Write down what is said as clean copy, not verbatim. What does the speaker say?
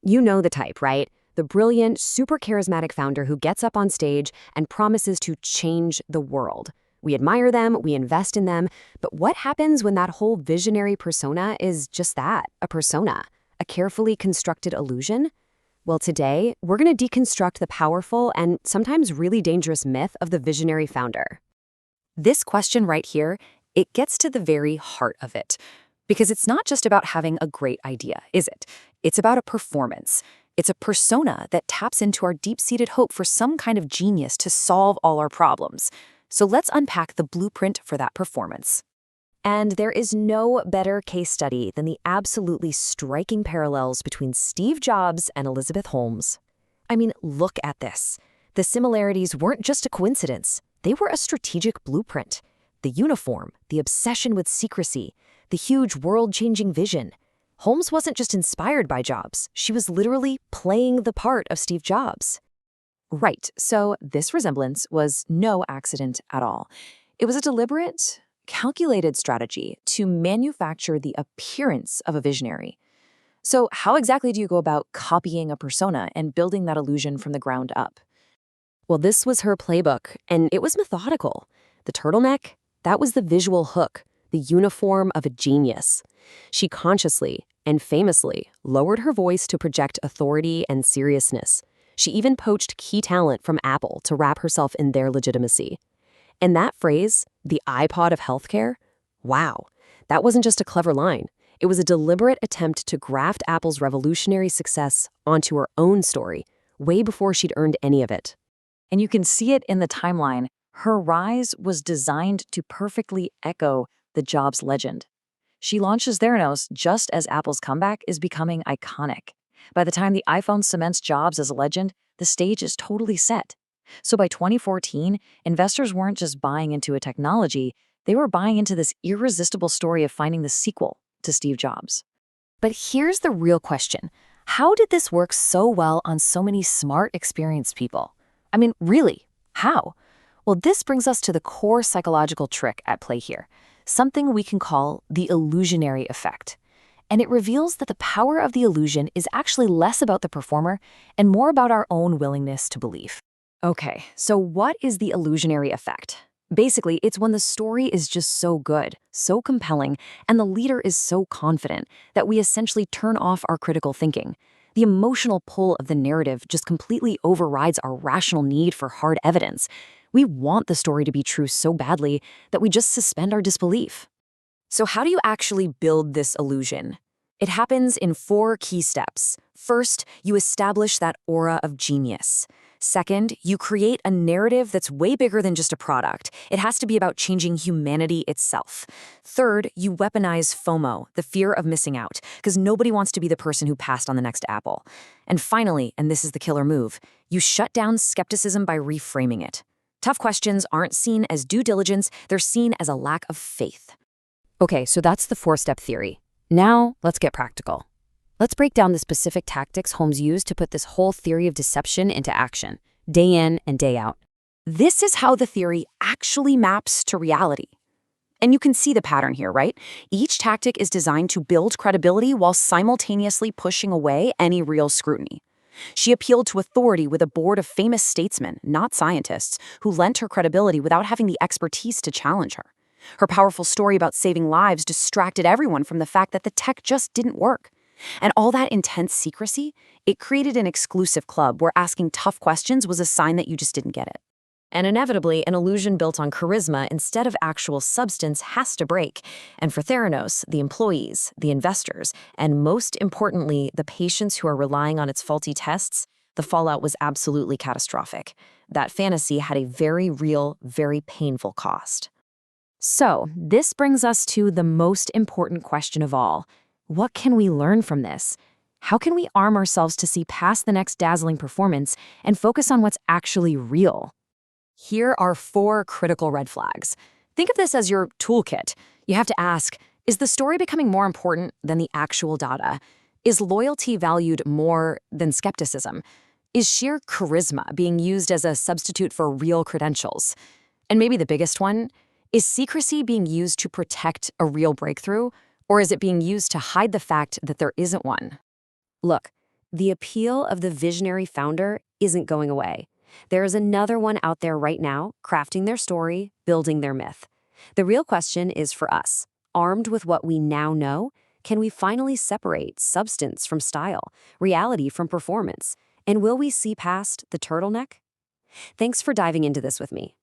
You know the type, right? The brilliant, super charismatic founder who gets up on stage and promises to change the world. We admire them, we invest in them, but what happens when that whole visionary persona is just that, a persona, a carefully constructed illusion? Well, today, we're going to deconstruct the powerful and sometimes really dangerous myth of the visionary founder. This question right here, it gets to the very heart of it. Because it's not just about having a great idea, is it? It's about a performance. It's a persona that taps into our deep-seated hope for some kind of genius to solve all our problems. So let's unpack the blueprint for that performance. And there is no better case study than the absolutely striking parallels between Steve Jobs and Elizabeth Holmes. I mean, look at this. The similarities weren't just a coincidence. They were a strategic blueprint. The uniform, the obsession with secrecy, the huge world-changing vision. Holmes wasn't just inspired by Jobs. She was literally playing the part of Steve Jobs. Right, so this resemblance was no accident at all. It was a deliberate, calculated strategy to manufacture the appearance of a visionary. So how exactly do you go about copying a persona and building that illusion from the ground up? Well, this was her playbook, and it was methodical. The turtleneck, that was the visual hook, the uniform of a genius. She consciously and famously lowered her voice to project authority and seriousness. She even poached key talent from Apple to wrap herself in their legitimacy. And that phrase, the iPod of healthcare, wow, that wasn't just a clever line. It was a deliberate attempt to graft Apple's revolutionary success onto her own story, way before she'd earned any of it. And you can see it in the timeline. Her rise was designed to perfectly echo the Jobs legend. She launches Theranos just as Apple's comeback is becoming iconic. By the time the iPhone cements Jobs as a legend, the stage is totally set. So by 2014, investors weren't just buying into a technology, they were buying into this irresistible story of finding the sequel to Steve Jobs. But here's the real question. How did this work so well on so many smart, experienced people? I mean, really, how? Well, this brings us to the core psychological trick at play here, something we can call the illusionary effect. And it reveals that the power of the illusion is actually less about the performer and more about our own willingness to believe. Okay, so what is the illusionary effect? Basically, it's when the story is just so good, so compelling, and the leader is so confident that we essentially turn off our critical thinking. The emotional pull of the narrative just completely overrides our rational need for hard evidence. We want the story to be true so badly that we just suspend our disbelief. So how do you actually build this illusion? It happens in 4 key steps. First, you establish that aura of genius. Second, you create a narrative that's way bigger than just a product. It has to be about changing humanity itself. Third, you weaponize FOMO, the fear of missing out, because nobody wants to be the person who passed on the next Apple. And finally, and this is the killer move, you shut down skepticism by reframing it. Tough questions aren't seen as due diligence, they're seen as a lack of faith. Okay, so that's the 4-step theory. Now, let's get practical. Let's break down the specific tactics Holmes used to put this whole theory of deception into action, day in and day out. This is how the theory actually maps to reality. And you can see the pattern here, right? Each tactic is designed to build credibility while simultaneously pushing away any real scrutiny. She appealed to authority with a board of famous statesmen, not scientists, who lent her credibility without having the expertise to challenge her. Her powerful story about saving lives distracted everyone from the fact that the tech just didn't work. And all that intense secrecy, it created an exclusive club where asking tough questions was a sign that you just didn't get it. And inevitably, an illusion built on charisma instead of actual substance has to break. And for Theranos, the employees, the investors, and most importantly, the patients who are relying on its faulty tests, the fallout was absolutely catastrophic. That fantasy had a very real, very painful cost. So, this brings us to the most important question of all. What can we learn from this? How can we arm ourselves to see past the next dazzling performance and focus on what's actually real? Here are 4 critical red flags. Think of this as your toolkit. You have to ask, is the story becoming more important than the actual data? Is loyalty valued more than skepticism? Is sheer charisma being used as a substitute for real credentials? And maybe the biggest one, is secrecy being used to protect a real breakthrough? Or is it being used to hide the fact that there isn't one? Look, The appeal of the visionary founder isn't going away. There is another one out there right now, crafting their story, building their myth. The real question is for us. Armed with what we now know, can we finally separate substance from style, reality from performance? And will we see past the turtleneck? Thanks for diving into this with me.